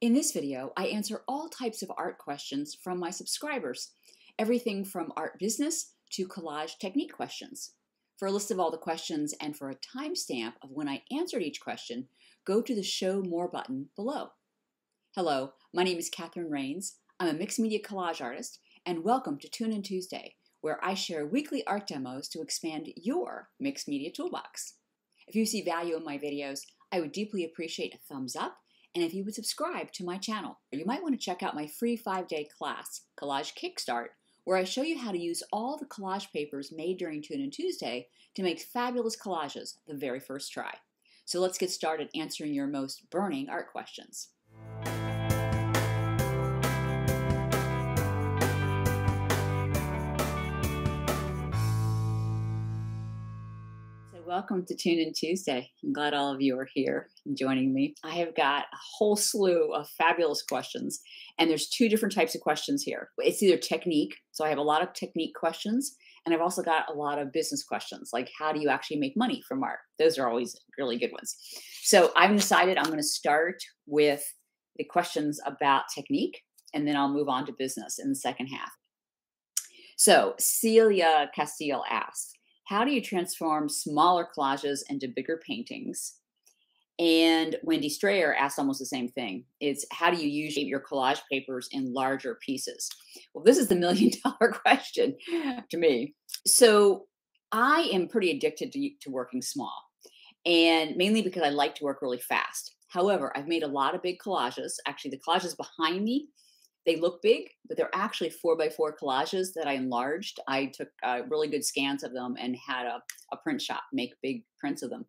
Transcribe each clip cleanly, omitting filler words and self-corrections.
In this video, I answer all types of art questions from my subscribers, everything from art business to collage technique questions. For a list of all the questions and for a timestamp of when I answered each question, go to the Show More button below. Hello, my name is Catherine Rains. I'm a mixed media collage artist, and welcome to Tune In Tuesday, where I share weekly art demos to expand your mixed media toolbox. If you see value in my videos, I would deeply appreciate a thumbs up, and if you would subscribe to my channel. You might want to check out my free 5-day class, Collage Kickstart, where I show you how to use all the collage papers made during Tune In Tuesday to make fabulous collages the very first try. So let's get started answering your most burning art questions. Welcome to Tune In Tuesday. I'm glad all of you are here and joining me. I have got a whole slew of fabulous questions, and there's two different types of questions here. It's either technique, so I have a lot of technique questions, and I've also got a lot of business questions, like how do you actually make money from art? Those are always really good ones. So I've decided I'm going to start with the questions about technique, and then I'll move on to business in the second half. So Celia Castile asks, how do you transform smaller collages into bigger paintings? And Wendy Strayer asked almost the same thing. It's how do you use your collage papers in larger pieces? Well, this is the million-dollar question to me. So I am pretty addicted to working small, and mainly because I like to work really fast. However, I've made a lot of big collages. Actually, the collages behind me, they look big, but they're actually 4x4 collages that I enlarged. I took really good scans of them and had a print shop make big prints of them.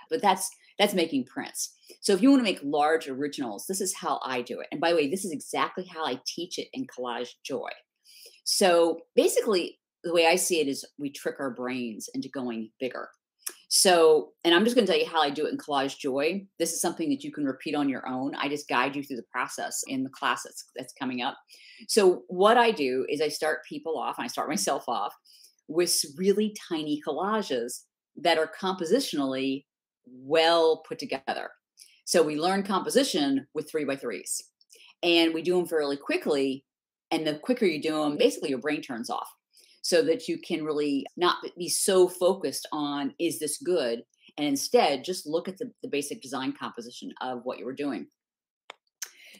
But that's making prints. So if you want to make large originals, this is how I do it. And by the way, this is exactly how I teach it in Collage Joy. So basically, the way I see it is we trick our brains into going bigger. So, and I'm just going to tell you how I do it in Collage Joy. This is something that you can repeat on your own. I just guide you through the process in the class that's coming up. So what I do is I start people off, and I start myself off with really tiny collages that are compositionally well put together. So we learn composition with 3x3s, and we do them fairly quickly. And the quicker you do them, basically your brain turns off, so that you can really not be so focused on, is this good? And instead, just look at the basic design composition of what you were doing.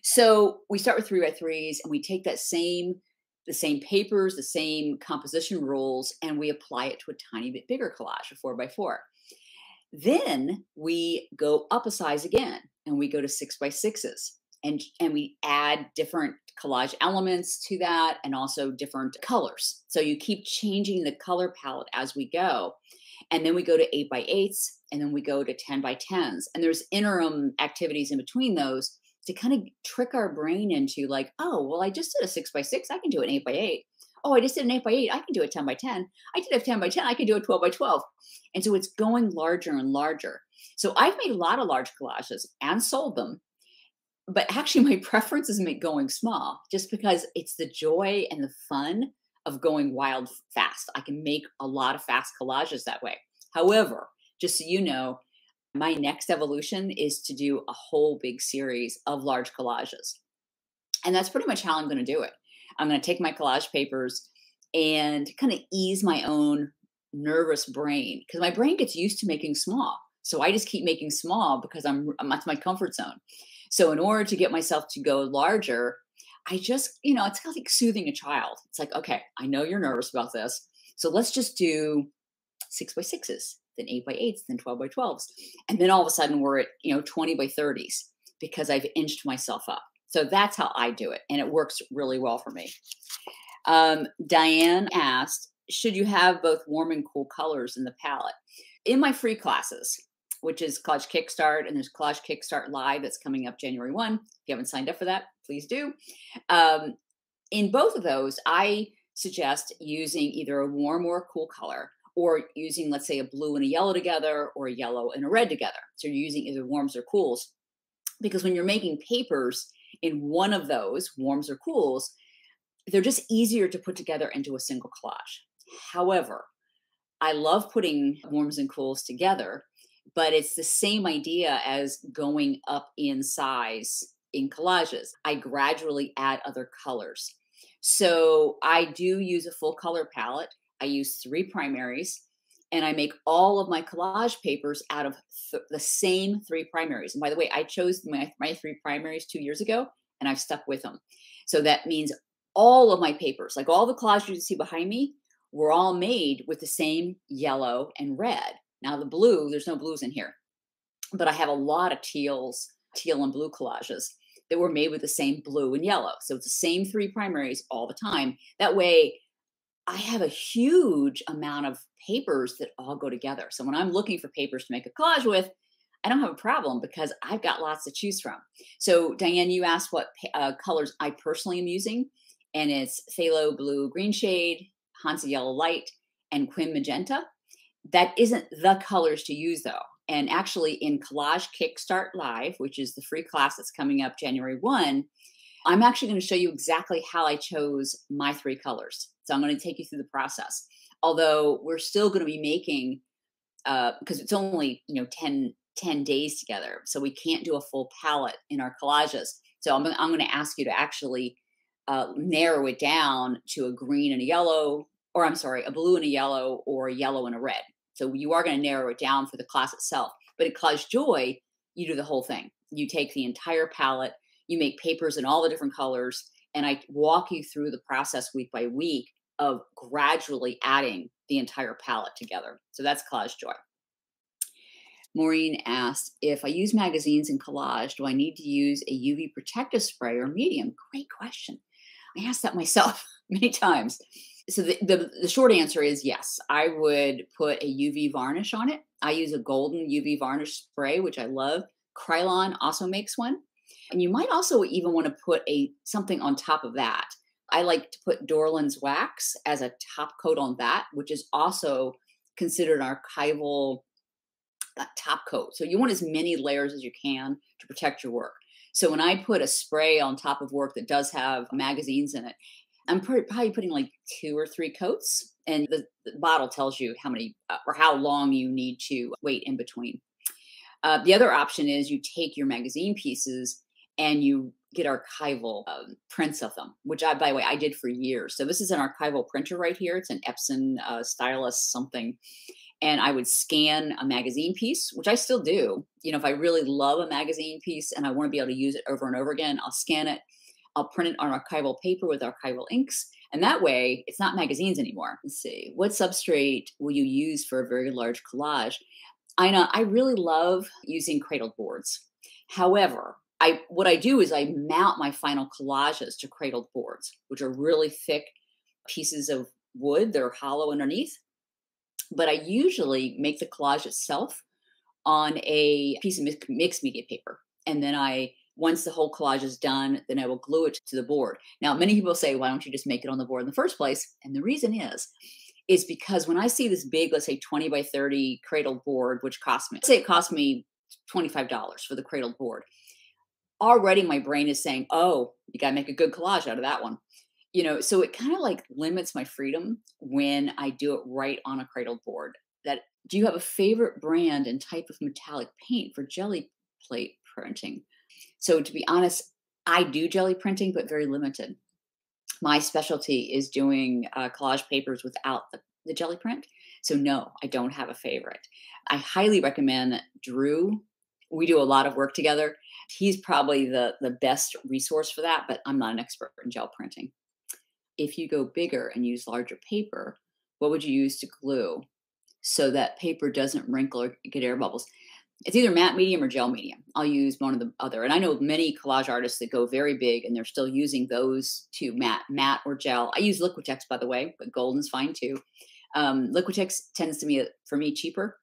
So we start with 3x3s, and we take the same papers, the same composition rules, and we apply it to a tiny bit bigger collage, a 4x4. Then we go up a size again, and we go to 6x6s. And we add different collage elements to that, and also different colors. So you keep changing the color palette as we go. And then we go to 8x8s, and then we go to 10x10s. And there's interim activities in between those to kind of trick our brain into like, oh, well, I just did a 6x6. I can do an 8x8. Oh, I just did an 8x8. I can do a 10x10. I did a 10x10. I can do a 12x12. And so it's going larger and larger. So I've made a lot of large collages and sold them. But actually, my preference is going small, just because it's the joy and the fun of going wild fast. I can make a lot of fast collages that way. However, just so you know, my next evolution is to do a whole big series of large collages. And that's pretty much how I'm going to do it. I'm going to take my collage papers and kind of ease my own nervous brain, because my brain gets used to making small. So I just keep making small because that's my comfort zone. So in order to get myself to go larger, I just, it's kind of like soothing a child. It's like, okay, I know you're nervous about this, so let's just do 6x6s, then 8x8s, then 12x12s. And then all of a sudden we're at, 20x30s because I've inched myself up. So that's how I do it. And it works really well for me. Diane asked, should you have both warm and cool colors in the palette? In my free classes, which is Collage Kickstart, and there's Collage Kickstart Live that's coming up January 1. If you haven't signed up for that, please do. In both of those, I suggest using either a warm or a cool color, or using, let's say, a blue and a yellow together, or a yellow and a red together. So you're using either warms or cools, because when you're making papers in one of those, warms or cools, they're just easier to put together into a single collage. However, I love putting warms and cools together, but it's the same idea as going up in size in collages, I gradually add other colors. So I do use a full color palette. I use 3 primaries, and I make all of my collage papers out of the same 3 primaries. And by the way, I chose my 3 primaries 2 years ago, and I've stuck with them. So that means all of my papers, like all the collages you see behind me, were all made with the same yellow and red. Now the blue, there's no blues in here, but I have a lot of teal and blue collages that were made with the same blue and yellow. So it's the same 3 primaries all the time. That way I have a huge amount of papers that all go together. So when I'm looking for papers to make a collage with, I don't have a problem because I've got lots to choose from. So Diane, you asked what colors I personally am using, and it's phthalo blue green shade, Hansa yellow light, and Quim magenta. That isn't the colors to use though. And actually in Collage Kickstart Live, which is the free class that's coming up January 1, I'm actually going to show you exactly how I chose my 3 colors. So I'm going to take you through the process. Although we're still going to be making, because it's only 10 days together, so we can't do a full palette in our collages. So I'm going to ask you to actually narrow it down to a green and a yellow, or I'm sorry, a blue and a yellow, or a yellow and a red. So you are going to narrow it down for the class itself. But at Collage Joy, you do the whole thing. You take the entire palette, you make papers in all the different colors, and I walk you through the process week by week of gradually adding the entire palette together. So that's Collage Joy. Maureen asked, if I use magazines in collage, do I need to use a UV protective spray or medium? Great question. I asked that myself many times. So the short answer is yes. I would put a UV varnish on it. I use a golden UV varnish spray, which I love. Krylon also makes one. And you might also even want to put something on top of that. I like to put Dorland's wax as a top coat on that, which is also considered an archival top coat. So you want as many layers as you can to protect your work. So when I put a spray on top of work that does have magazines in it, I'm probably putting like 2 or 3 coats, and the bottle tells you how many or how long you need to wait in between. The other option is you take your magazine pieces and you get archival prints of them, which by the way, I did for years. So this is an archival printer right here. It's an Epson stylus something. And I would scan a magazine piece, which I still do. If I really love a magazine piece and I want to be able to use it over and over again, I'll scan it. I'll print it on archival paper with archival inks. And that way it's not magazines anymore. Let's see. What substrate will you use for a very large collage? I know I really love using cradled boards. However, what I do is I mount my final collages to cradled boards, which are really thick pieces of wood. They're hollow underneath. But I usually make the collage itself on a piece of mixed media paper. And then once the whole collage is done, then I will glue it to the board. Now, many people say, why don't you just make it on the board in the first place? And the reason is because when I see this big, let's say 20 by 30 cradled board, which it cost me $25 for the cradled board. Already my brain is saying, oh, you got to make a good collage out of that one. So it kind of like limits my freedom when I do it right on a cradled board. Do you have a favorite brand and type of metallic paint for jelly plate printing? So to be honest, I do jelly printing, but very limited. My specialty is doing collage papers without the jelly print. So no, I don't have a favorite. I highly recommend Drew. We do a lot of work together. He's probably the best resource for that, but I'm not an expert in gel printing. If you go bigger and use larger paper, what would you use to glue so that paper doesn't wrinkle or get air bubbles? It's either matte medium or gel medium. I'll use one or the other. And I know many collage artists that go very big and they're still using those two, matte or gel. I use Liquitex, by the way, but golden's fine too. Liquitex tends to be, for me, cheaper.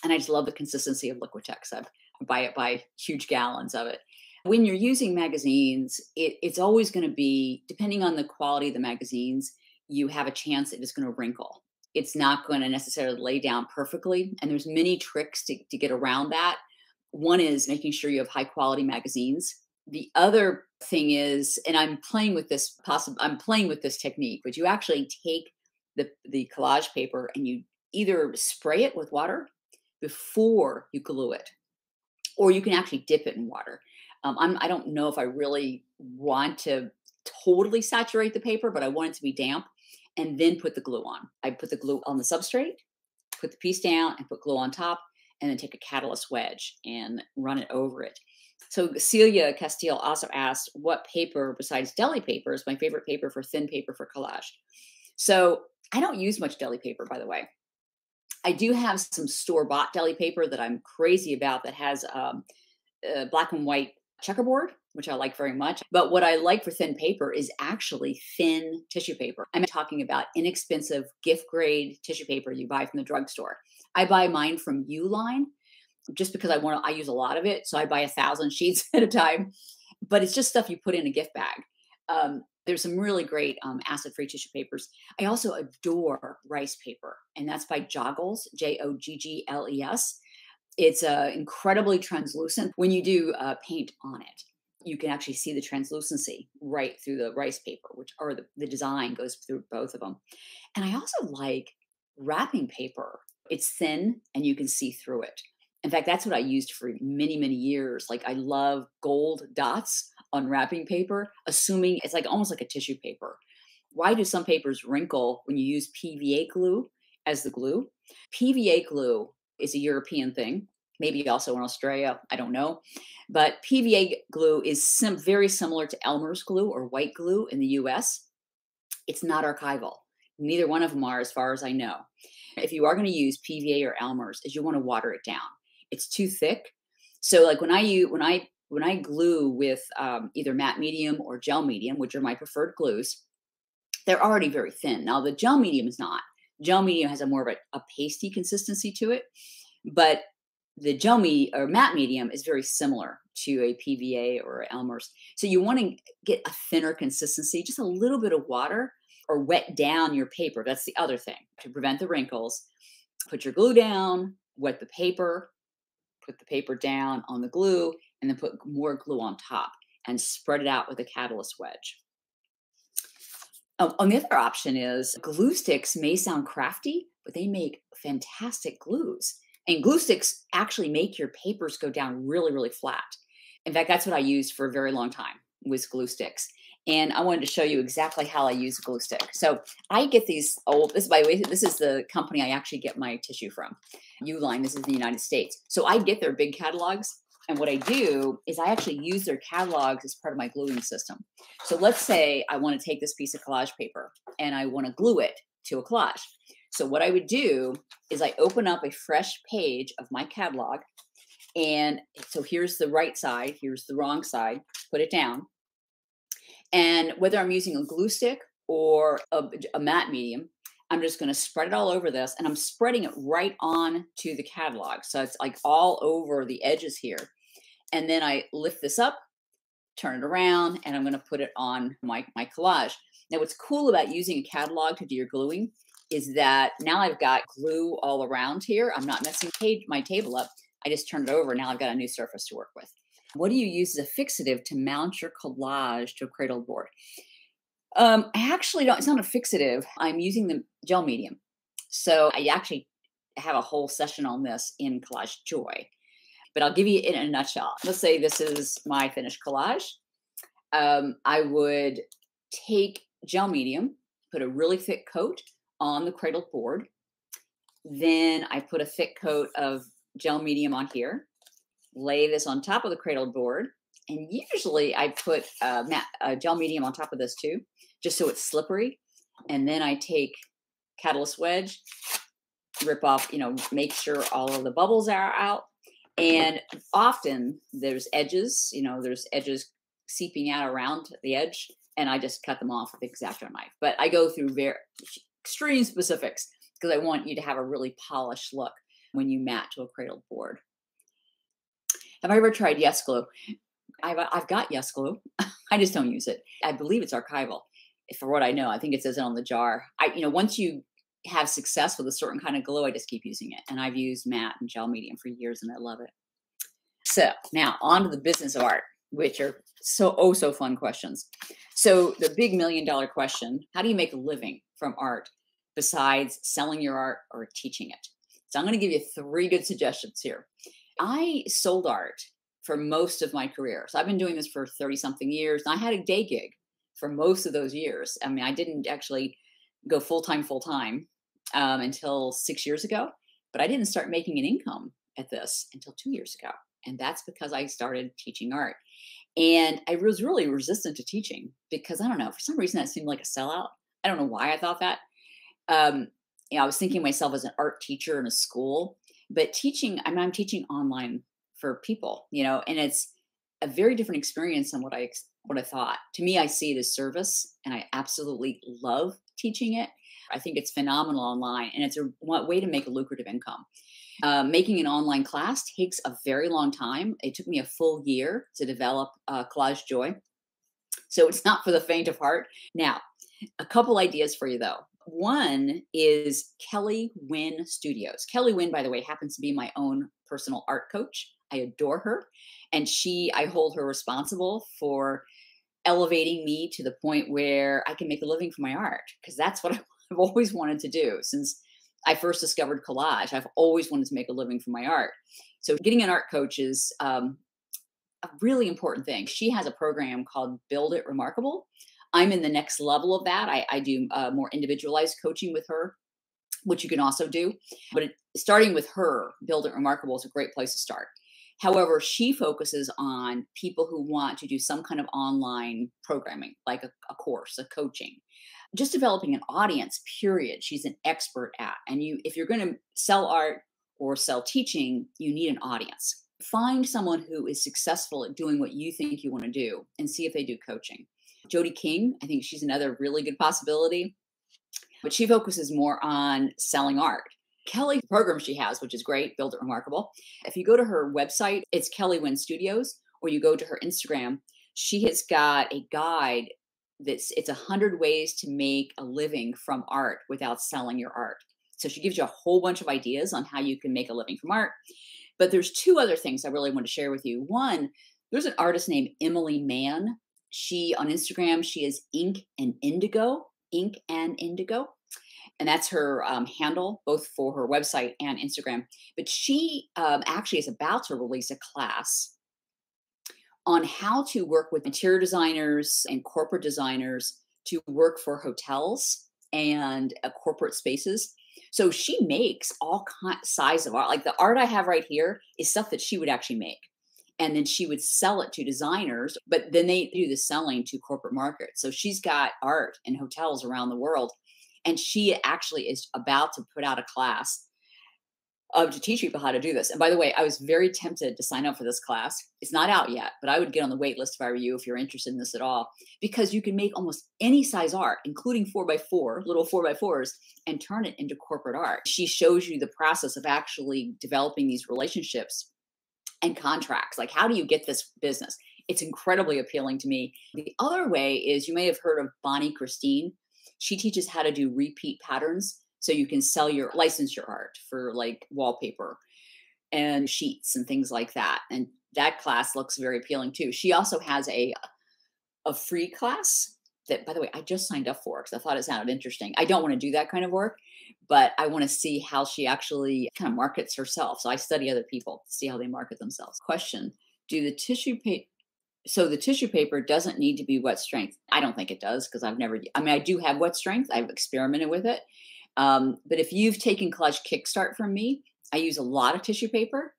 And I just love the consistency of Liquitex. I buy it by huge gallons of it. When you're using magazines, it's always going to be, depending on the quality of the magazines, you have a chance that it's going to wrinkle. It's not going to necessarily lay down perfectly. And there's many tricks to get around that. One is making sure you have high quality magazines. The other thing is, and I'm playing with this technique, but you actually take the collage paper and you either spray it with water before you glue it, or you can actually dip it in water. I don't know if I really want to totally saturate the paper, but I want it to be damp and then put the glue on. I put the glue on the substrate, put the piece down and put glue on top, and then take a catalyst wedge and run it over it. So Celia Castile also asked, what paper besides deli paper is my favorite paper for thin paper for collage? So I don't use much deli paper, by the way. I do have some store-bought deli paper that I'm crazy about that has black and white checkerboard, which I like very much. But what I like for thin paper is actually thin tissue paper. I'm talking about inexpensive gift grade tissue paper you buy from the drugstore. I buy mine from Uline just because I use a lot of it. So I buy 1,000 sheets at a time, but it's just stuff you put in a gift bag. There's some really great acid-free tissue papers. I also adore rice paper, and that's by Joggles, Joggles. It's incredibly translucent. When you do paint on it, you can actually see the translucency right through the rice paper, or the design goes through both of them. And I also like wrapping paper. It's thin and you can see through it. In fact, that's what I used for many, many years. Like I love gold dots on wrapping paper, assuming it's like almost like a tissue paper. Why do some papers wrinkle when you use PVA glue as the glue? PVA glue is a European thing, maybe also in Australia, I don't know. But PVA glue is very similar to Elmer's glue or white glue in the US. It's not archival. Neither one of them are, as far as I know. If you are going to use PVA or Elmer's, is you want to water it down. It's too thick. So like when I glue with either matte medium or gel medium, which are my preferred glues, they're already very thin. Now the gel medium is not. Gel medium has a more of a pasty consistency to it, but the matte medium is very similar to a PVA or Elmer's. So you want to get a thinner consistency, just a little bit of water, or wet down your paper. That's the other thing to prevent the wrinkles. Put your glue down, wet the paper, put the paper down on the glue, and then put more glue on top and spread it out with a catalyst wedge. On the other option is glue sticks may sound crafty, but they make fantastic glues. And glue sticks actually make your papers go down really, really flat. In fact, that's what I used for a very long time, was glue sticks. And I wanted to show you exactly how I use a glue stick. So I get these by the way, this is the company I actually get my tissue from. Uline, this is the United States. So I get their big catalogs. And what I do is I actually use their catalogs as part of my gluing system. So let's say I want to take this piece of collage paper and I want to glue it to a collage. So what I would do is I open up a fresh page of my catalog. And so here's the right side, here's the wrong side, put it down. And whether I'm using a glue stick or a matte medium, I'm just going to spread it all over this, and I'm spreading it right on to the catalog. So it's like all over the edges here. And then I lift this up, turn it around, and I'm going to put it on my collage. Now, what's cool about using a catalog to do your gluing is that now I've got glue all around here. I'm not messing my table up. I just turned it over. Now I've got a new surface to work with. What do you use as a fixative to mount your collage to a cradled board? I actually don't, it's not a fixative. I'm using the gel medium. So I actually have a whole session on this in Collage Joy, but I'll give you it in a nutshell. Let's say this is my finished collage. I would take gel medium, put a really thick coat on the cradled board. Then I put a thick coat of gel medium on here, lay this on top of the cradled board. And usually I put gel medium on top of this too, just so it's slippery. And then I take catalyst wedge, rip off, make sure all of the bubbles are out. And often there's edges, there's edges seeping out around the edge, and I just cut them off with the X-Acto knife. But I go through very extreme specifics because I want you to have a really polished look when you mat to a cradled board. Have I ever tried Yes Glue? I've got Yes Glue. I just don't use it. I believe it's archival. For what I know, I think it says it on the jar. Once you have success with a certain kind of glue, I just keep using it. And I've used matte and gel medium for years, and I love it. So now on to the business of art, which are so fun questions. So the big $1 million question: how do you make a living from art besides selling your art or teaching it? So I'm going to give you 3 good suggestions here. I sold art for most of my career. So I've been doing this for 30 something years. And I had a day gig for most of those years. I mean, I didn't actually go full time until 6 years ago, but I didn't start making an income at this until 2 years ago. And that's because I started teaching art. And I was really resistant to teaching because I don't know, for some reason that seemed like a sellout. I don't know why I thought that. Um, I was thinking of myself as an art teacher in a school, but teaching, I'm teaching online for people, and it's a very different experience than what I thought. To me, I see it as service, and I absolutely love teaching it. I think it's phenomenal online, and it's a way to make a lucrative income. Making an online class takes a very long time. It took me a full year to develop Collage Joy. So it's not for the faint of heart. Now, a couple ideas for you though. One is Kelly Wynn Studios. Kelly Wynn, by the way, happens to be my own personal art coach. I adore her. And I hold her responsible for elevating me to the point where I can make a living from my art, because that's what I've always wanted to do since I first discovered collage. I've always wanted to make a living from my art. So getting an art coach is a really important thing. She has a program called Build It Remarkable. I'm in the next level of that. I do more individualized coaching with her, which you can also do. But starting with her, Build It Remarkable is a great place to start. However, she focuses on people who want to do some kind of online programming, like a course, a coaching, just developing an audience, period. She's an expert at. And if you're going to sell art or sell teaching, you need an audience. Find someone who is successful at doing what you think you want to do and see if they do coaching. Jody King, I think she's another really good possibility, but she focuses more on selling art. Kelly program she has, which is great, Build It Remarkable. If you go to her website, it's Kelly Wynn Studios, or you go to her Instagram, she has got a guide it's 100 ways to make a living from art without selling your art. So she gives you a whole bunch of ideas on how you can make a living from art. But there's two other things I really want to share with you. One, there's an artist named Emily Mann. On Instagram, she is Ink and Indigo. And that's her handle, both for her website and Instagram. But she actually is about to release a class on how to work with interior designers and corporate designers to work for hotels and corporate spaces. So she makes all sizes of art. Like the art I have right here is stuff that she would actually make. And then she would sell it to designers, but then they do the selling to corporate markets. So she's got art in hotels around the world. And she actually is about to put out a class to teach people how to do this. And by the way, I was very tempted to sign up for this class. It's not out yet, but I would get on the wait list if I were you, if you're interested in this at all, because you can make almost any size art, including 4x4, little 4x4s, and turn it into corporate art. She shows you the process of actually developing these relationships and contracts. Like, how do you get this business? It's incredibly appealing to me. The other way is, you may have heard of Bonnie Christine. She teaches how to do repeat patterns. So you can license your art for like wallpaper and sheets and things like that. And that class looks very appealing too. She also has a free class that, by the way, I just signed up for because I thought it sounded interesting. I don't want to do that kind of work, but I want to see how she actually kind of markets herself. So I study other people, see how they market themselves. Question, so the tissue paper doesn't need to be wet strength. I don't think it does, because I do have wet strength. I've experimented with it. But if you've taken Collage Kickstart from me, I use a lot of tissue paper,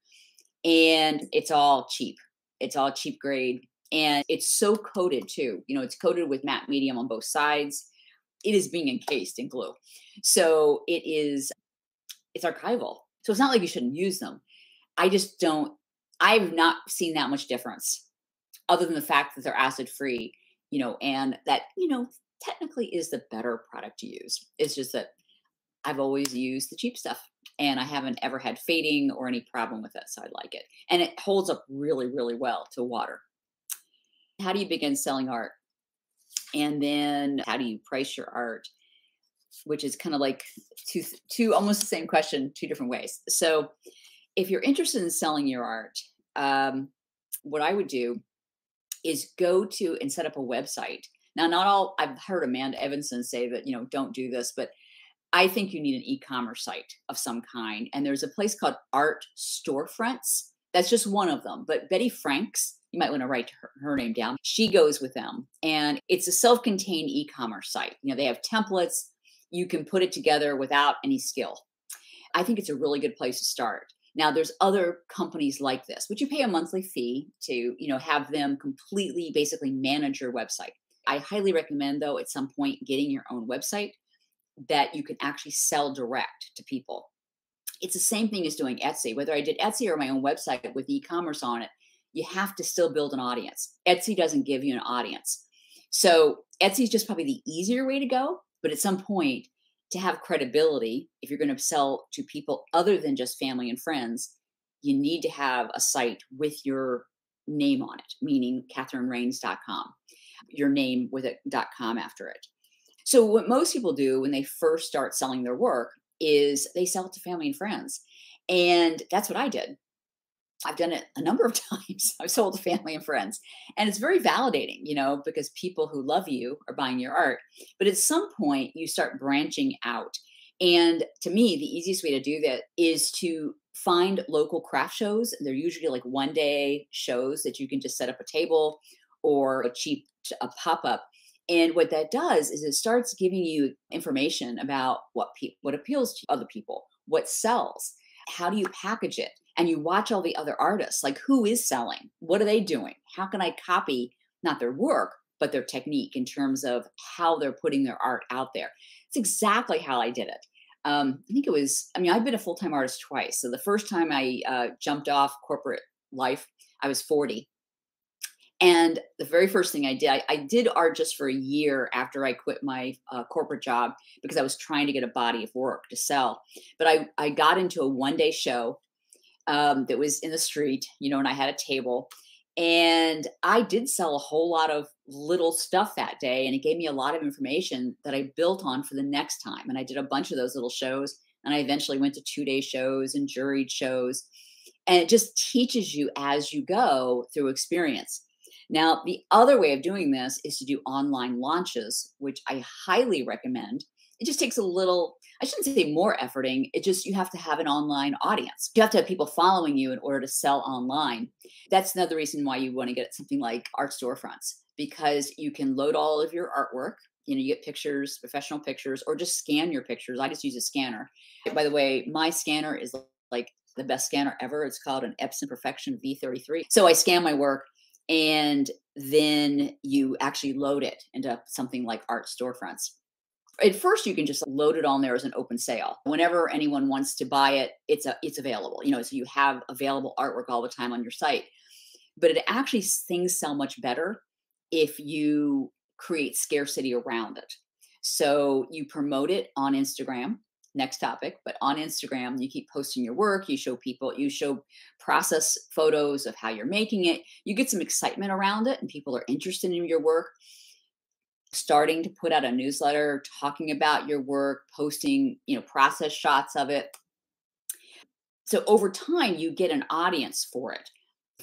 and it's all cheap. It's all cheap grade, and it's so coated too. It's coated with matte medium on both sides. It is being encased in glue. So it's archival. So it's not like you shouldn't use them. I've not seen that much difference, other than the fact that they're acid free, and that, technically is the better product to use. It's just that I've always used the cheap stuff, and I haven't ever had fading or any problem with it. So I like it. And it holds up really, really well to water. How do you begin selling art? And then how do you price your art? Which is kind of like two almost the same question, two different ways. So if you're interested in selling your art, what I would do is go to and set up a website. Now, I've heard Amanda Evanson say that, don't do this, but I think you need an e-commerce site of some kind. And there's a place called Art Storefronts That's just one of them. But Betty Franks, you might want to write her name down. She goes with them. And it's a self-contained e-commerce site. They have templates. You can put it together without any skill. I think it's a really good place to start. Now, there's other companies like this, but you pay a monthly fee to, have them completely basically manage your website. I highly recommend, though, at some point getting your own website that you can actually sell direct to people. It's the same thing as doing Etsy. Whether I did Etsy or my own website with e-commerce on it, you have to still build an audience. Etsy doesn't give you an audience. So Etsy is just probably the easier way to go. But at some point, to have credibility, if you're going to sell to people other than just family and friends, you need to have a site with your name on it, meaning CatherineRains.com, your name with a .com after it. So what most people do when they first start selling their work is they sell it to family and friends. And that's what I did. I've done it a number of times. I've sold to family and friends. And it's very validating, because people who love you are buying your art. But at some point, you start branching out. And to me, the easiest way to do that is to find local craft shows. They're usually like one-day shows that you can just set up a table or a pop-up. And what that does is it starts giving you information about what appeals to other people, what sells, how do you package it? And you watch all the other artists, like who is selling? What are they doing? How can I copy not their work, but their technique in terms of how they're putting their art out there? It's exactly how I did it. I think it was, I've been a full-time artist twice. So the first time I jumped off corporate life, I was 40. And the very first thing I did art just for a year after I quit my corporate job because I was trying to get a body of work to sell. But I got into a one-day show that was in the street, and I had a table. And I did sell a whole lot of little stuff that day. And it gave me a lot of information that I built on for the next time. And I did a bunch of those little shows. And I eventually went to 2-day shows and juried shows. And it just teaches you as you go through experience. Now, the other way of doing this is to do online launches, which I highly recommend. It just takes a little, I shouldn't say more efforting. You have to have an online audience. You have to have people following you in order to sell online. That's another reason why you want to get something like art storefronts, because you can load all of your artwork. You get pictures, professional pictures, or just scan your pictures. I just use a scanner. By the way, my scanner is like the best scanner ever. It's called an Epson Perfection V33. So I scan my work, and then you actually load it into something like art storefronts. At first, you can just load it on there as an open sale. Whenever anyone wants to buy it, it's available. So you have available artwork all the time on your site. But things sell much better if you create scarcity around it. So you promote it on Instagram. Next topic, but on Instagram, you keep posting your work. You show process photos of how you're making it. You get some excitement around it, and people are interested in your work. Starting to put out a newsletter talking about your work, posting, process shots of it. So over time, you get an audience for it.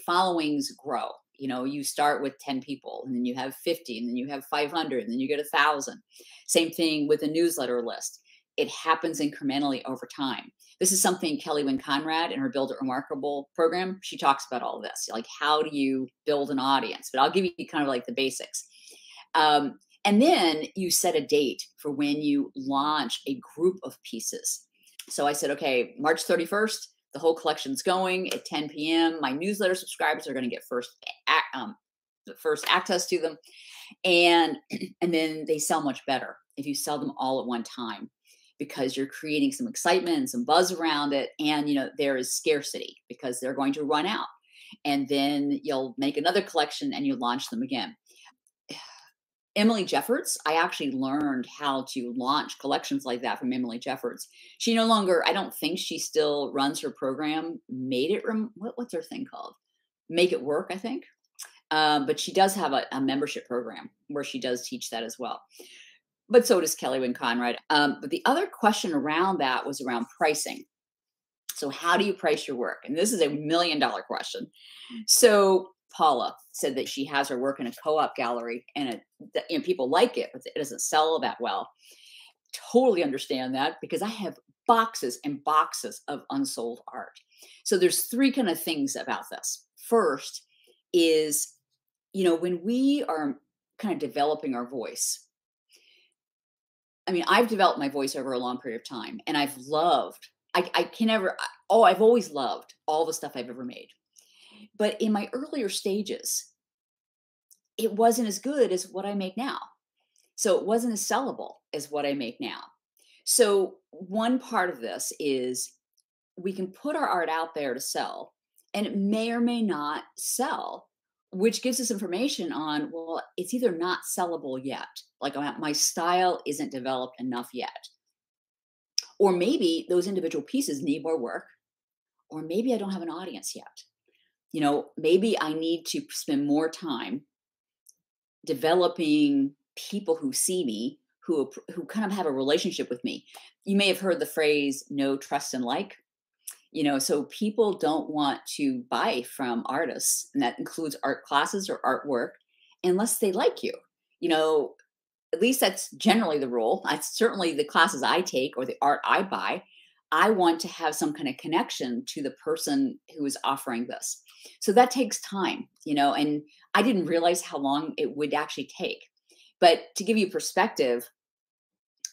Followings grow. You start with 10 people, and then you have 50, and then you have 500, and then you get 1,000. Same thing with a newsletter list. It happens incrementally over time. This is something Kelly Wynn Conrad in her Build It Remarkable program, she talks about all of this. Like, how do you build an audience? But I'll give you kind of like the basics. And then you set a date for when you launch a group of pieces. So I said, okay, March 31st, the whole collection's going at 10 p.m. My newsletter subscribers are going to get first access to them. And then they sell much better if you sell them all at one time, because you're creating some excitement and some buzz around it. And, there is scarcity because they're going to run out. And then you'll make another collection and you launch them again. Emily Jeffords, I actually learned how to launch collections like that from Emily Jeffords. She no longer, I don't think she still runs her program. What's her thing called? Make It Work, I think. But she does have a membership program where she does teach that as well. But so does Kelly Wynn Conrad. But the other question around that was around pricing. So how do you price your work? And this is $1 million question. So Paula said that she has her work in a co-op gallery, and people like it, but it doesn't sell that well. Totally understand that, because I have boxes and boxes of unsold art. So there's three kind of things about this. First is, when we are kind of developing our voice, I mean, I've developed my voice over a long period of time, and I can never, oh, I've always loved all the stuff I've ever made. But in my earlier stages, it wasn't as good as what I make now. So it wasn't as sellable as what I make now. So one part of this is we can put our art out there to sell, and it may or may not sell, which gives us information on, well, it's either not sellable yet, like my style isn't developed enough yet, or maybe those individual pieces need more work, or maybe I don't have an audience yet. Maybe I need to spend more time developing people who see me, who kind of have a relationship with me. You may have heard the phrase "know, trust, and like." So people don't want to buy from artists, and that includes art classes or artwork, unless they like you. At least that's generally the rule. That's certainly the classes I take or the art I buy. I want to have some kind of connection to the person who is offering this. So that takes time, and I didn't realize how long it would actually take. But to give you perspective,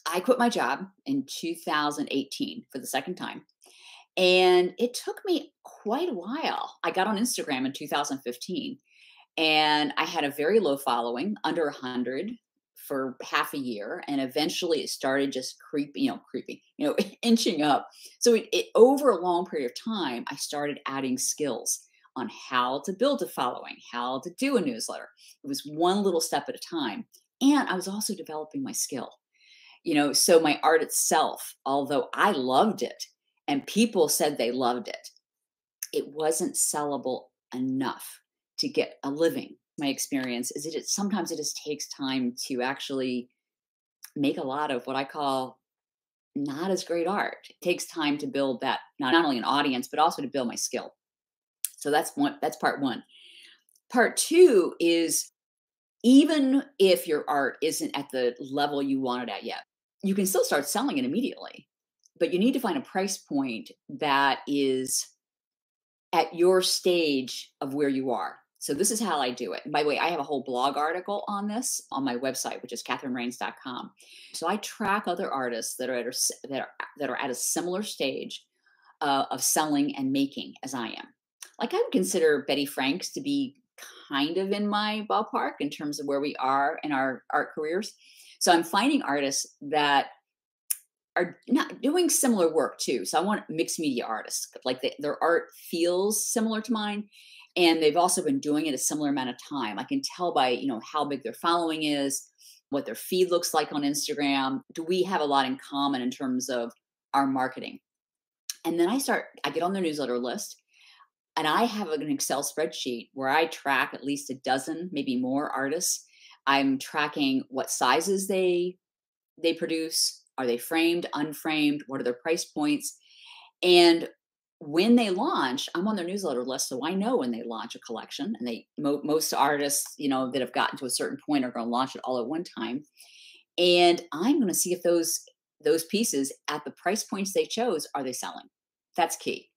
I quit my job in 2018 for the second time. And it took me quite a while. I got on Instagram in 2015, and I had a very low following, under 100 for half a year. And eventually it started just creeping, inching up. So over a long period of time, I started adding skills on how to build a following, how to do a newsletter. It was one little step at a time. And I was also developing my skill. So my art itself, although I loved it and people said they loved it, it wasn't sellable enough to get a living. My experience is that sometimes it just takes time to actually make a lot of what I call not as great art. It takes time to build that, not only an audience, but also to build my skill. So that's part one. Part two is, even if your art isn't at the level you want it at yet, you can still start selling it immediately. But you need to find a price point that is at your stage of where you are. So this is how I do it. And by the way, I have a whole blog article on this on my website, which is catherinerains.com. So I track other artists that are at a similar stage of selling and making as I am. Like, I would consider Betty Franks to be kind of in my ballpark in terms of where we are in our art careers. So I'm finding artists that are not doing similar work too. So I want mixed media artists, like their art feels similar to mine, and they've also been doing it a similar amount of time. I can tell by, how big their following is, what their feed looks like on Instagram. Do we have a lot in common in terms of our marketing? And then I get on their newsletter list, and I have an Excel spreadsheet where I track at least a dozen, maybe more artists. I'm tracking what sizes they produce. Are they framed, unframed? What are their price points? And when they launch, I'm on their newsletter list, so I know when they launch a collection. And most artists, that have gotten to a certain point are going to launch it all at one time. And I'm going to see if those pieces at the price points they chose, are they selling? That's key,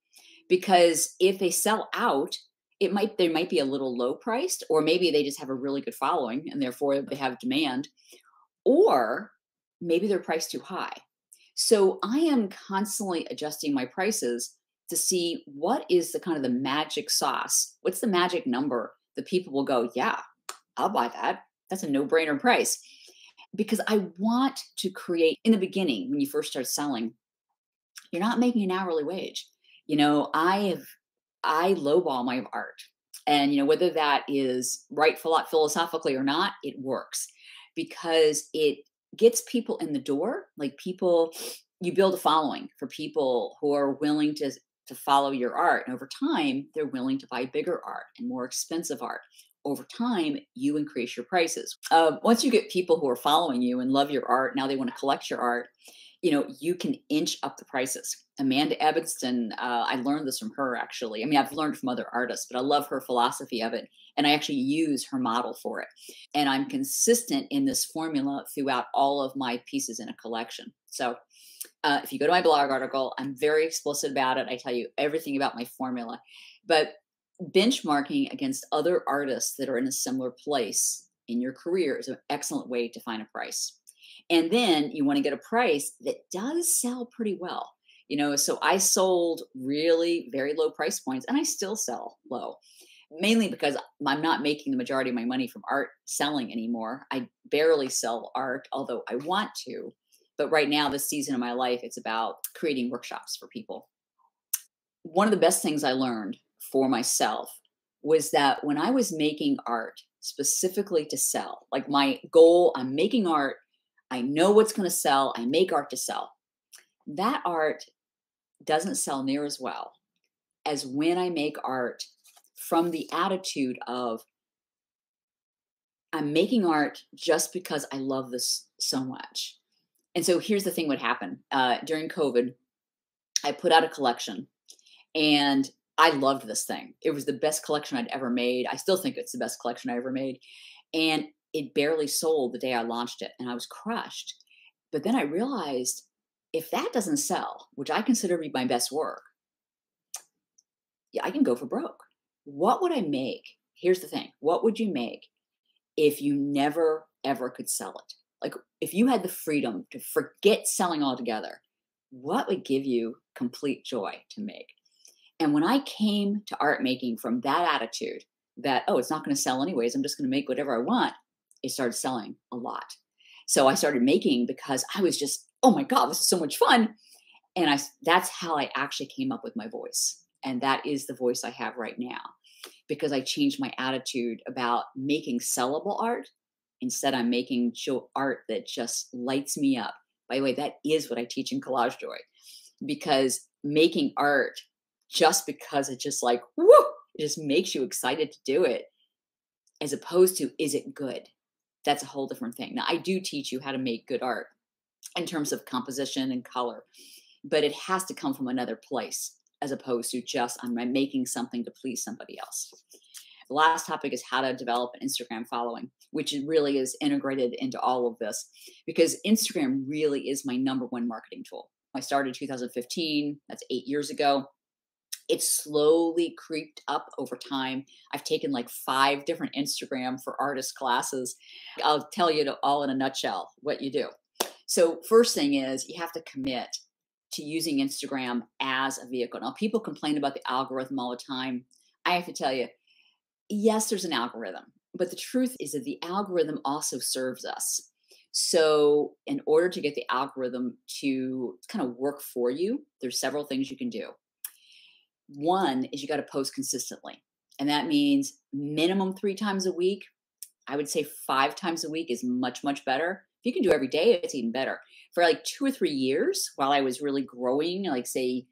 because if they sell out, they might be a little low priced, or maybe they just have a really good following and therefore they have demand, or maybe they're priced too high. So I am constantly adjusting my prices to see what is the kind of the magic sauce. What's the magic number that people will go, yeah, I'll buy that. That's a no-brainer price. Because I want to create, in the beginning, when you first start selling, you're not making an hourly wage. I lowball my art. And, whether that is right philosophically or not, it works because it gets people in the door. Like, you build a following for people who are willing to follow your art. And over time, they're willing to buy bigger art and more expensive art. Over time, you increase your prices. Once you get people who are following you and love your art, now they want to collect your art, you can inch up the prices. Amanda Evanston, I learned this from her actually. I mean, I've learned from other artists, but I love her philosophy of it. And I actually use her model for it. And I'm consistent in this formula throughout all of my pieces in a collection. So if you go to my blog article, I'm very explicit about it. I tell you everything about my formula. But benchmarking against other artists that are in a similar place in your career is an excellent way to find a price. And then you want to get a price that does sell pretty well. So I sold really very low price points and I still sell low, mainly because I'm not making the majority of my money from art selling anymore. I barely sell art, although I want to. But right now, this season of my life, it's about creating workshops for people. One of the best things I learned for myself was that when I was making art specifically to sell, like my goal, I'm making art, I know what's going to sell, I make art to sell. That art doesn't sell near as well as when I make art from the attitude of I'm making art just because I love this so much. And so here's the thing: what happened during COVID, I put out a collection and I loved this thing. It was the best collection I'd ever made. I still think it's the best collection I ever made. And it barely sold the day I launched it. And I was crushed. But then I realized if that doesn't sell, which I consider to be my best work, yeah, I can go for broke. What would I make? Here's the thing: what would you make if you never, ever could sell it? Like if you had the freedom to forget selling altogether, what would give you complete joy to make? And when I came to art making from that attitude that, oh, it's not going to sell anyways, I'm just going to make whatever I want, it started selling a lot. So I started making because I was just, oh my God, this is so much fun. And that's how I actually came up with my voice. And that is the voice I have right now because I changed my attitude about making sellable art. Instead, I'm making art that just lights me up. By the way, that is what I teach in Collage Joy, because making art just because it just like, woo, it just makes you excited to do it, as opposed to, is it good? That's a whole different thing. Now, I do teach you how to make good art in terms of composition and color, but it has to come from another place as opposed to just, I'm making something to please somebody else. The last topic is how to develop an Instagram following, which really is integrated into all of this because Instagram really is my #1 marketing tool. I started in 2015. That's 8 years ago. It slowly creeped up over time. I've taken like 5 different Instagram for artist classes. I'll tell you all in a nutshell what you do. So first thing is you have to commit to using Instagram as a vehicle. Now, people complain about the algorithm all the time. I have to tell you, yes, there's an algorithm, but the truth is that the algorithm also serves us. So in order to get the algorithm to kind of work for you, there's several things you can do. One is you got to post consistently. And that means minimum 3 times a week. I would say 5 times a week is much, much better. If you can do every day, it's even better. For like 2 or 3 years while I was really growing, like say,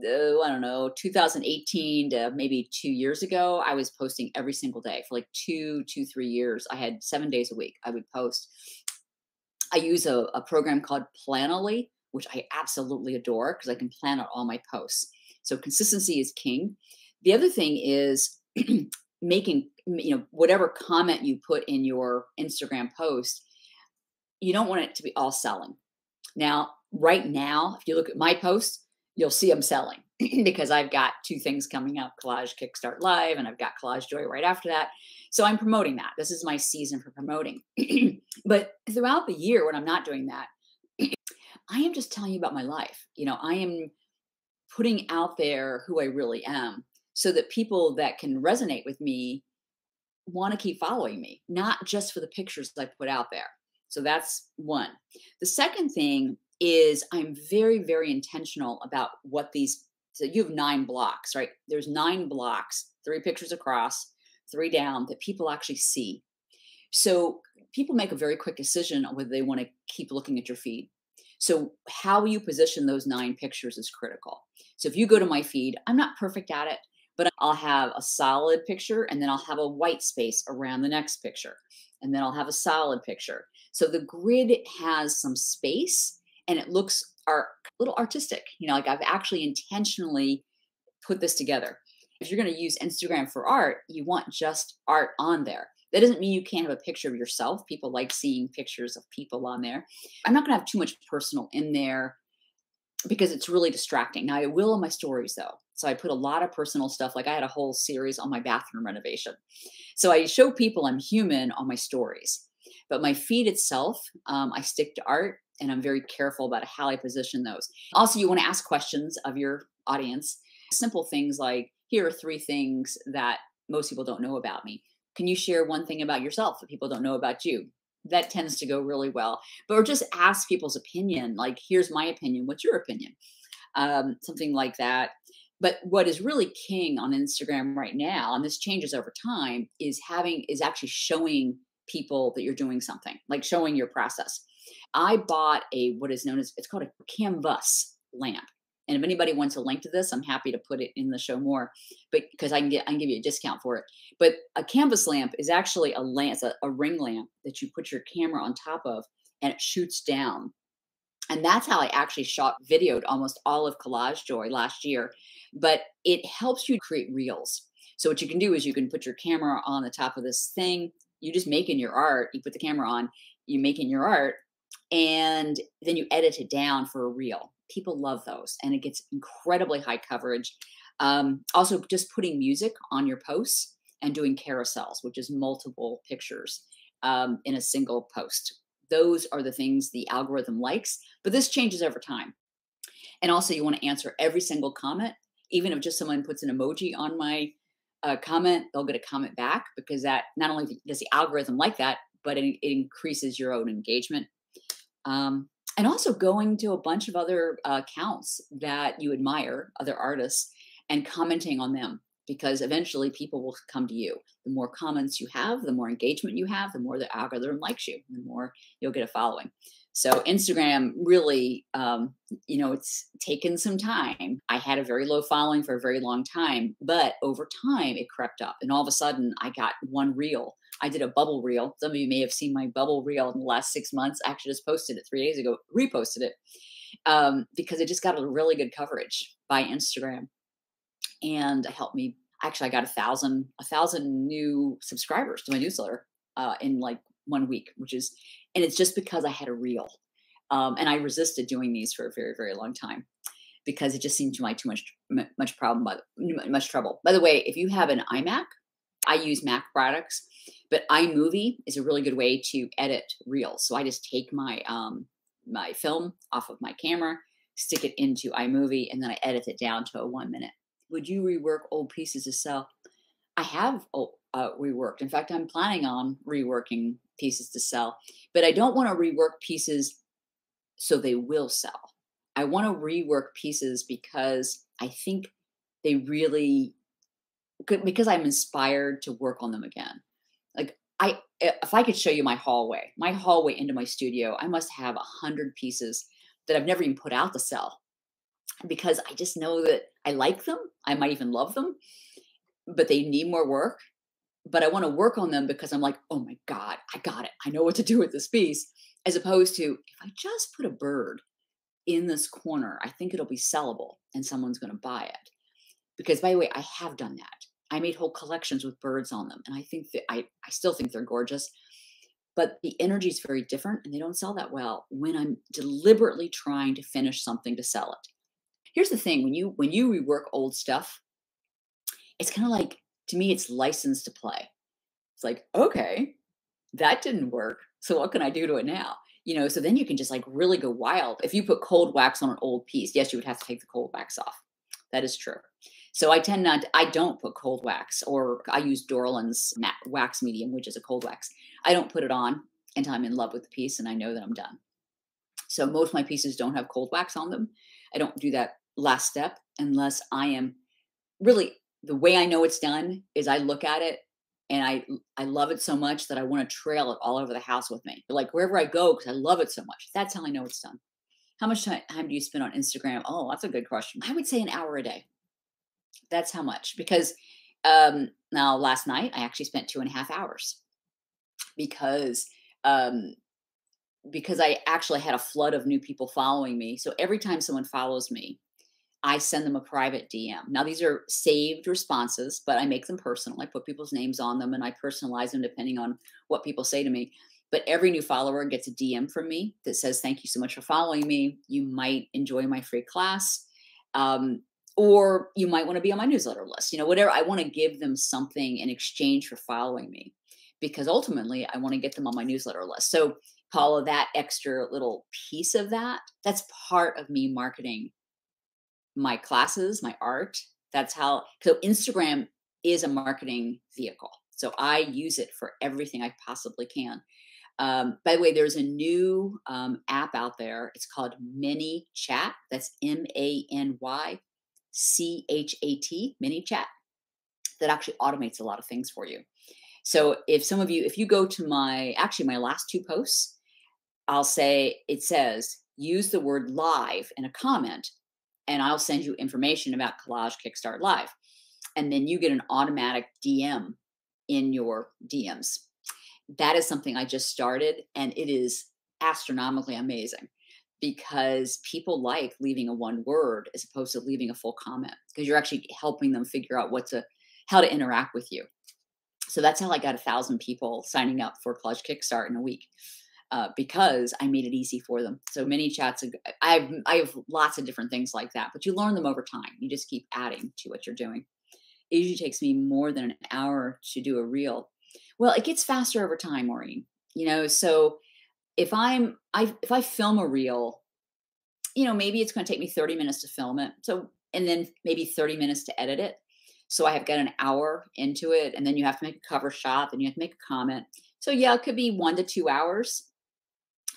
I don't know, 2018 to maybe 2 years ago, I was posting every single day for like 3 years. I had 7 days a week. I would post. I use a program called Planoly, which I absolutely adore because I can plan out all my posts. So consistency is king. The other thing is making, whatever comment you put in your Instagram post, you don't want it to be all selling. Now, right now, if you look at my posts, you'll see I'm selling because I've got 2 things coming up, Collage Kickstart Live, and I've got Collage Joy right after that. So I'm promoting that. This is my season for promoting. But throughout the year, when I'm not doing that, I am just telling you about my life. I am putting out there who I really am so that people that can resonate with me want to keep following me, not just for the pictures that I put out there. So that's one. The second thing is I'm very, very intentional about what so you have 9 blocks, right? There's 9 blocks, 3 pictures across, 3 down that people actually see. So people make a very quick decision on whether they want to keep looking at your feed. So how you position those 9 pictures is critical. So if you go to my feed, I'm not perfect at it, but I'll have a solid picture and then I'll have a white space around the next picture. And then I'll have a solid picture. So the grid has some space and it looks a little artistic. Like I've actually intentionally put this together. If you're going to use Instagram for art, you want just art on there. That doesn't mean you can't have a picture of yourself. People like seeing pictures of people on there. I'm not going to have too much personal in there because it's really distracting. Now, I will in my stories though. So I put a lot of personal stuff. Like I had a whole series on my bathroom renovation. So I show people I'm human on my stories. But my feed itself, I stick to art and I'm very careful about how I position those. Also, you want to ask questions of your audience. Simple things like, here are 3 things that most people don't know about me. Can you share one thing about yourself that people don't know about you? That tends to go really well. Or just ask people's opinion. Like, here's my opinion. What's your opinion? Something like that. But what is really king on Instagram right now, and this changes over time, is actually showing people that you're doing something, like showing your process. I bought what is known as, it's called a canvas lamp. And if anybody wants a link to this, I'm happy to put it in the show more, but because I can give you a discount for it. But a canvas lamp is actually a lamp, it's a ring lamp that you put your camera on top of and it shoots down. And that's how I actually videoed almost all of Collage Joy last year. But it helps you create reels. So what you can do is you can put your camera on the top of this thing. You just making your art. You put the camera on, you making your art, and then you edit it down for a reel. People love those, and it gets incredibly high coverage. Also, just putting music on your posts and doing carousels, which is multiple pictures in a single post. Those are the things the algorithm likes, but this changes over time. And also, you want to answer every single comment, even if just someone puts an emoji on my comment, they'll get a comment back, because that not only does the algorithm like that, but it increases your own engagement. And also going to a bunch of other accounts that you admire, other artists, and commenting on them, because eventually people will come to you. The more comments you have, the more engagement you have, the more the algorithm likes you, the more you'll get a following. So Instagram really, it's taken some time. I had a very low following for a very long time, but over time it crept up, and all of a sudden I got one reel. I did a bubble reel. Some of you may have seen my bubble reel in the last 6 months. I actually just posted it 3 days ago, reposted it, because it just got a really good coverage by Instagram, and it helped me. Actually, I got 1,000 new subscribers to my newsletter in like 1 week, and it's just because I had a reel, and I resisted doing these for a very, very long time because it just seemed too much trouble. By the way, if you have an iMac, I use Mac products, but iMovie is a really good way to edit reels. So I just take my my film off of my camera, stick it into iMovie, and then I edit it down to a 1 minute. Would you rework old pieces to sell? I have reworked. In fact, I'm planning on reworking pieces to sell, but I don't want to rework pieces so they will sell. I want to rework pieces because I think they really, because I'm inspired to work on them again. Like if I could show you my hallway into my studio, I must have 100 pieces that I've never even put out to sell, because I just know that I like them. I might even love them, but they need more work. But I want to work on them because I'm like, oh my God, I got it. I know what to do with this piece. As opposed to, if I just put a bird in this corner, I think it'll be sellable and someone's going to buy it. Because, by the way, I have done that. I made whole collections with birds on them. And I think that I still think they're gorgeous. But the energy is very different, and they don't sell that well when I'm deliberately trying to finish something to sell it. Here's the thing. When you rework old stuff, it's kind of like, to me, it's license to play. It's like, okay, that didn't work. So what can I do to it now? So then you can just like really go wild. If you put cold wax on an old piece, yes, you would have to take the cold wax off. That is true. So I don't put cold wax, or I use Dorland's matte wax medium, which is a cold wax. I don't put it on until I'm in love with the piece and I know that I'm done. So most of my pieces don't have cold wax on them. I don't do that last step unless I am really, the way I know it's done is I look at it and I love it so much that I want to trail it all over the house with me. Like wherever I go, because I love it so much. That's how I know it's done. How much time do you spend on Instagram? Oh, that's a good question. I would say an hour a day. That's how much. Because now last night I actually spent 2.5 hours, because because I actually had a flood of new people following me. So every time someone follows me, I send them a private DM. Now, these are saved responses, but I make them personal. I put people's names on them and I personalize them depending on what people say to me. But every new follower gets a DM from me that says, "Thank you so much for following me. You might enjoy my free class. Or you might want to be on my newsletter list." Whatever. I want to give them something in exchange for following me, because ultimately I want to get them on my newsletter list. So, Paula, that extra little piece of that's part of me marketing my classes, my art. That's how, so Instagram is a marketing vehicle. So I use it for everything I possibly can. By the way, there's a new app out there. It's called Mini Chat. That's ManyChat, Mini Chat, that actually automates a lot of things for you. So if you go to my last two posts, it says, use the word live in a comment, and I'll send you information about Collage Kickstart Live. And then you get an automatic DM in your DMs. That is something I just started, and it is astronomically amazing, because people like leaving a one word as opposed to leaving a full comment, because you're actually helping them figure out how to interact with you. So that's how I got 1,000 people signing up for Collage Kickstart in a week. Because I made it easy for them. So Mini Chats, I have lots of different things like that, but you learn them over time. You just keep adding to what you're doing. It usually takes me more than an hour to do a reel. Well, it gets faster over time, Maureen. So if I film a reel, maybe it's going to take me 30 minutes to film it. So, and then maybe 30 minutes to edit it. So I have got an hour into it, and then you have to make a cover shot, then you have to make a comment. So yeah, it could be 1 to 2 hours.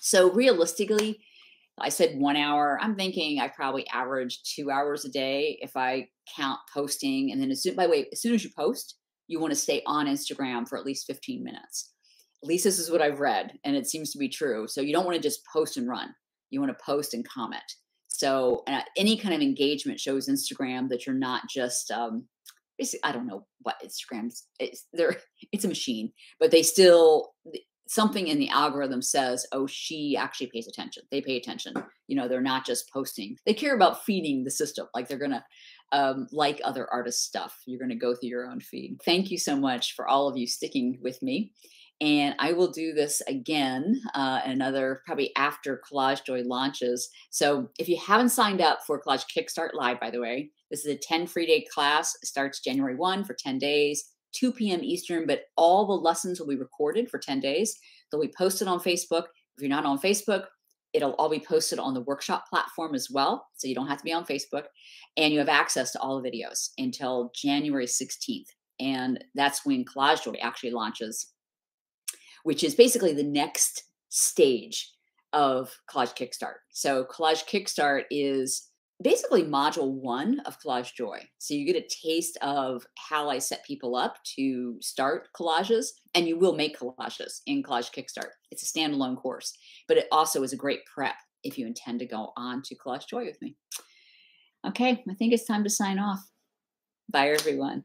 So realistically, I said 1 hour. I'm thinking I probably average 2 hours a day if I count posting. And then by the way, as soon as you post, you want to stay on Instagram for at least 15 minutes. At least this is what I've read, and it seems to be true. So you don't want to just post and run. You want to post and comment. So any kind of engagement shows Instagram that you're not just basically, I don't know what Instagram's, it's a machine, but they still, something in the algorithm says, oh, she actually pays attention. They pay attention. They're not just posting. They care about feeding the system. Like they're going to like other artists' stuff. You're going to go through your own feed. Thank you so much for all of you sticking with me. And I will do this again, another probably after Collage Joy launches. So if you haven't signed up for Collage Kickstart Live, by the way, this is a 10 free day class. It starts January 1 for 10 days. 2 p.m. Eastern, but all the lessons will be recorded for 10 days. They'll be posted on Facebook. If you're not on Facebook, it'll all be posted on the workshop platform as well. So you don't have to be on Facebook, and you have access to all the videos until January 16th. And that's when Collage Joy actually launches, which is basically the next stage of Collage Kickstart. So Collage Kickstart is basically module 1 of Collage Joy. So you get a taste of how I set people up to start collages, and you will make collages in Collage Kickstart. It's a standalone course, but it also is a great prep if you intend to go on to Collage Joy with me. Okay, I think it's time to sign off. Bye, everyone.